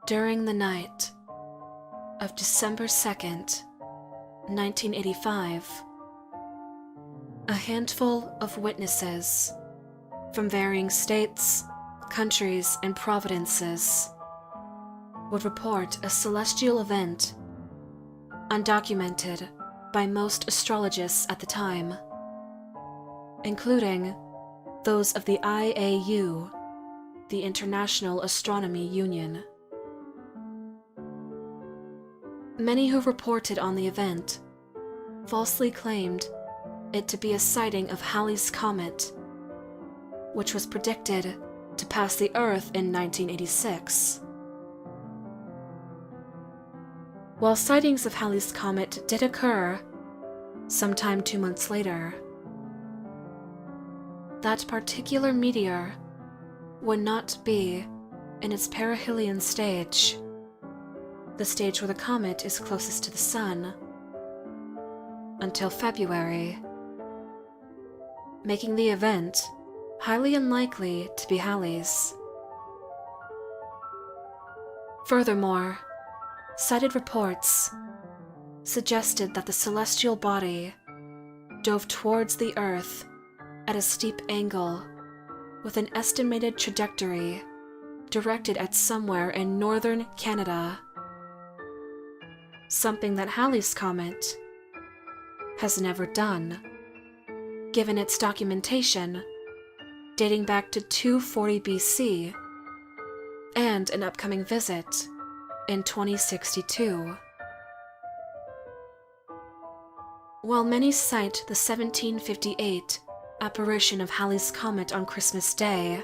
During the night of December 2nd, 1985, a handful of witnesses from varying states, countries, and provinces would report a celestial event undocumented by most astrologists at the time, including those of the IAU, the International Astronomy Union. Many who reported on the event falsely claimed it to be a sighting of Halley's Comet, which was predicted to pass the Earth in 1986. While sightings of Halley's Comet did occur sometime 2 months later, that particular meteor would not be in its perihelion stage, the stage where the comet is closest to the Sun, until February, making the event highly unlikely to be Halley's. Furthermore, cited reports suggested that the celestial body dove towards the Earth at a steep angle with an estimated trajectory directed at somewhere in northern Canada, something that Halley's Comet has never done, given its documentation dating back to 240 BC and an upcoming visit in 2062. While many cite the 1758 apparition of Halley's Comet on Christmas Day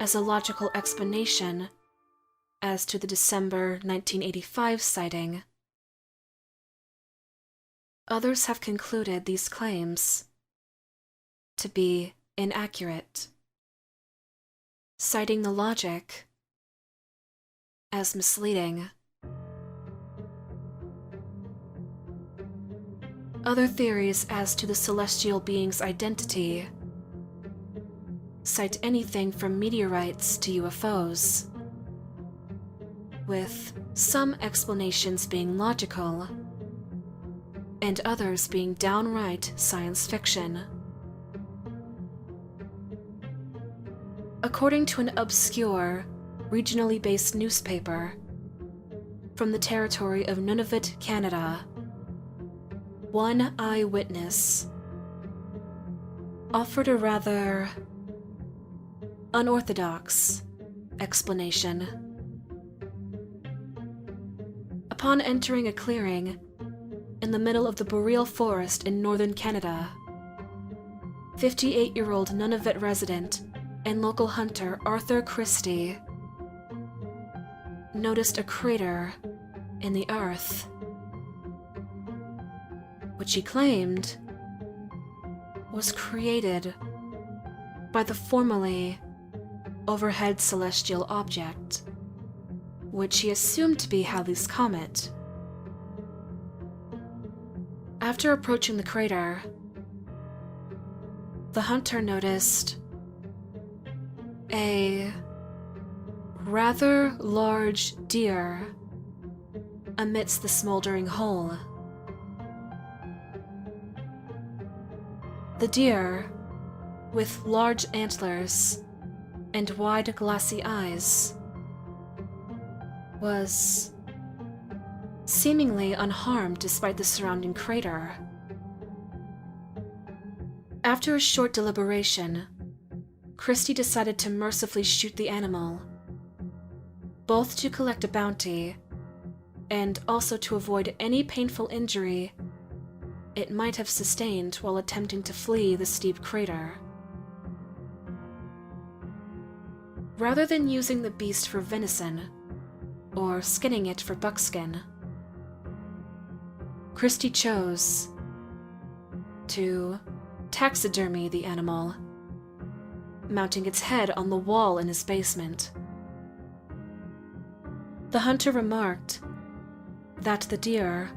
as a logical explanation as to the December 1985 sighting, others have concluded these claims to be inaccurate, citing the logic as misleading. Other theories as to the celestial being's identity cite anything from meteorites to UFOs, with some explanations being logical and others being downright science fiction. According to an obscure, regionally based newspaper from the territory of Nunavut, Canada, one eyewitness offered a rather unorthodox explanation. Upon entering a clearing in the middle of the boreal forest in northern Canada, 58-year-old Nunavut resident and local hunter Arthur Christie noticed a crater in the earth, which he claimed was created by the formerly overhead celestial object, which he assumed to be Halley's Comet. After approaching the crater, the hunter noticed a rather large deer amidst the smoldering hole. The deer, with large antlers and wide glassy eyes, was seemingly unharmed despite the surrounding crater. After a short deliberation, Christie decided to mercifully shoot the animal, both to collect a bounty and also to avoid any painful injury it might have sustained while attempting to flee the steep crater. Rather than using the beast for venison or skinning it for buckskin, Christie chose to taxidermy the animal, mounting its head on the wall in his basement. The hunter remarked that the deer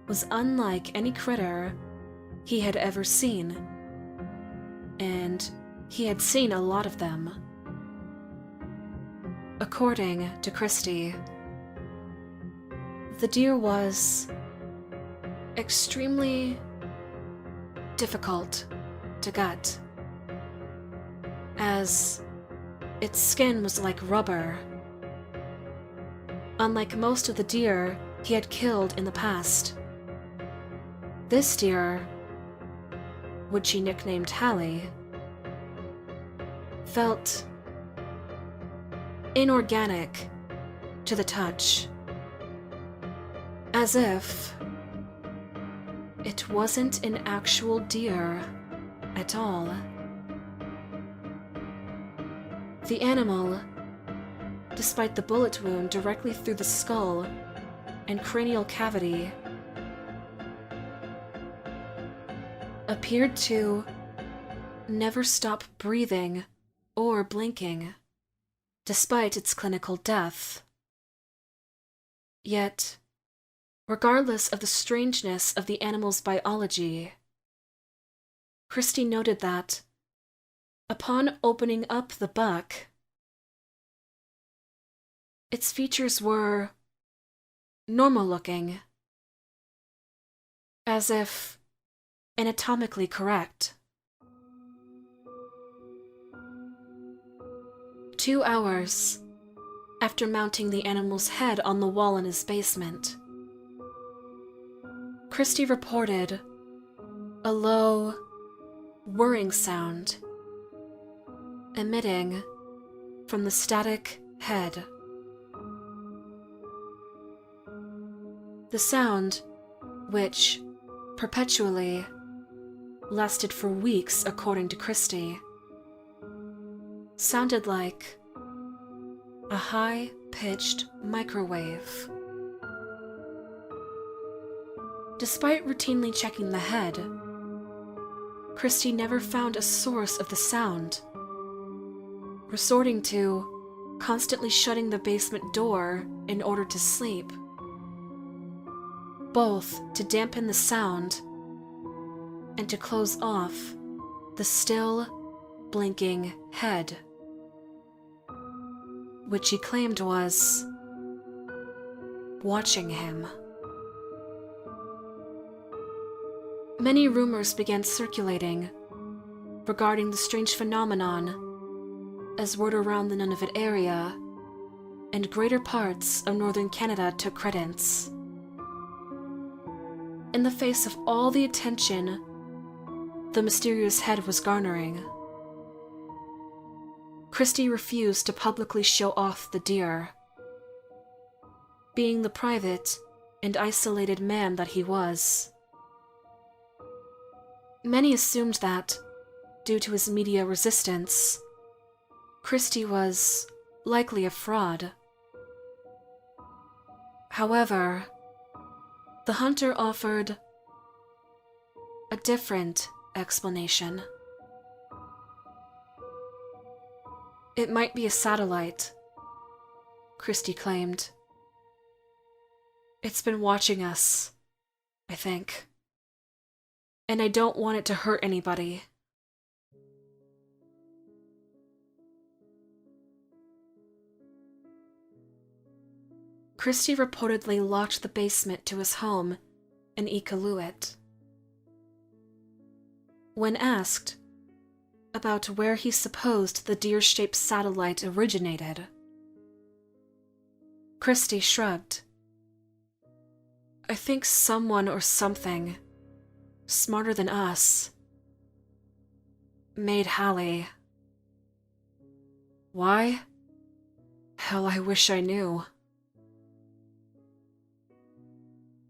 was unlike any critter he had ever seen, and he had seen a lot of them. According to Christie, The deer was extremely difficult to gut, as its skin was like rubber. Unlike most of the deer he had killed in the past, this deer, which he nicknamed Hallie, felt inorganic to the touch, as if it wasn't an actual deer at all. The animal, despite the bullet wound directly through the skull and cranial cavity, appeared to never stop breathing or blinking, despite its clinical death. Yet, regardless of the strangeness of the animal's biology, Christie noted that, upon opening up the buck, its features were normal-looking, as if anatomically correct. 2 hours after mounting the animal's head on the wall in his basement, Christie reported a low, whirring sound emitting from the static head. The sound, which perpetually lasted for weeks according to Christie, sounded like a high-pitched microwave. Despite routinely checking the head, Christie never found a source of the sound, resorting to constantly shutting the basement door in order to sleep, both to dampen the sound and to close off the still blinking head, which he claimed was watching him. Many rumors began circulating regarding the strange phenomenon as word around the Nunavut area and greater parts of northern Canada took credence. In the face of all the attention the mysterious head was garnering, Christie refused to publicly show off the deer, being the private and isolated man that he was. Many assumed that, due to his media resistance, Christie was likely a fraud. However, the hunter offered a different explanation. It might be a satellite, Christie claimed. It's been watching us, I think. And I don't want it to hurt anybody. Christie reportedly locked the basement to his home in Iqaluit. When asked about where he supposed the deer-shaped satellite originated, Christie shrugged. I think someone or something smarter than us made Hallie. Why? Hell, I wish I knew.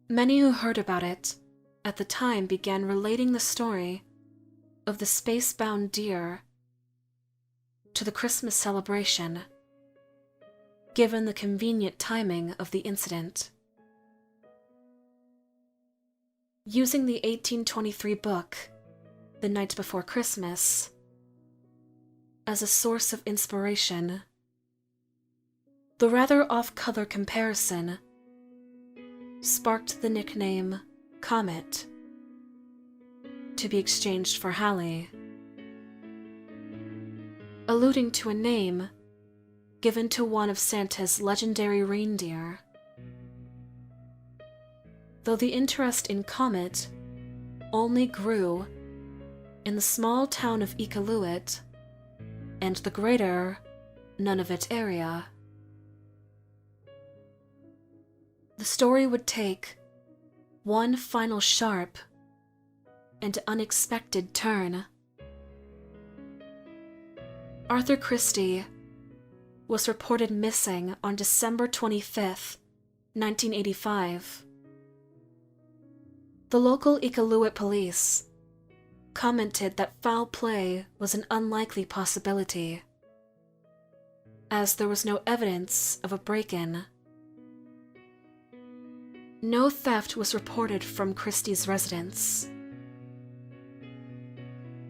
Many who heard about it at the time began relating the story of the space-bound deer to the Christmas celebration, given the convenient timing of the incident. Using the 1823 book, The Night Before Christmas, as a source of inspiration, the rather off-color comparison sparked the nickname Comet to be exchanged for Hallie, alluding to a name given to one of Santa's legendary reindeer. though the interest in Comet only grew in the small town of Iqaluit and the greater Nunavut area. The story would take one final sharp and unexpected turn. Arthur Christie was reported missing on December 25th, 1985. The local Iqaluit police commented that foul play was an unlikely possibility, as there was no evidence of a break-in. No theft was reported from Christie's residence,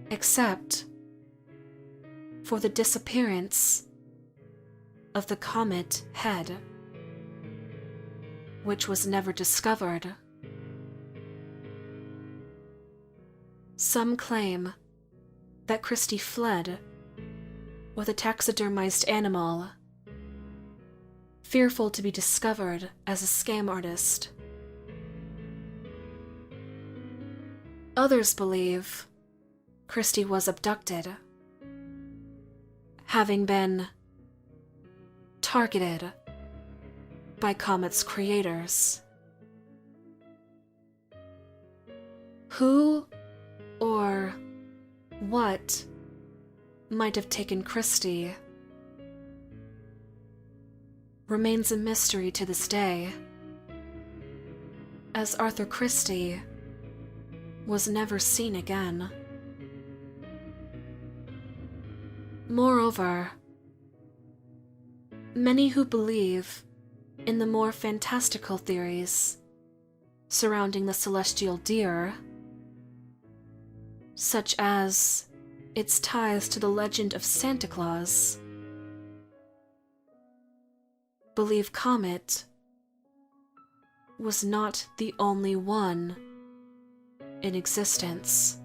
except for the disappearance of the Comet head, which was never discovered. Some claim that Christie fled with a taxidermized animal, fearful to be discovered as a scam artist. Others believe Christie was abducted, having been targeted by Comet's creators. Who or what might have taken Christie remains a mystery to this day, as Arthur Christie was never seen again. Moreover, many who believe in the more fantastical theories surrounding the celestial deer, such as its ties to the legend of Santa Claus, believe Comet was not the only one in existence.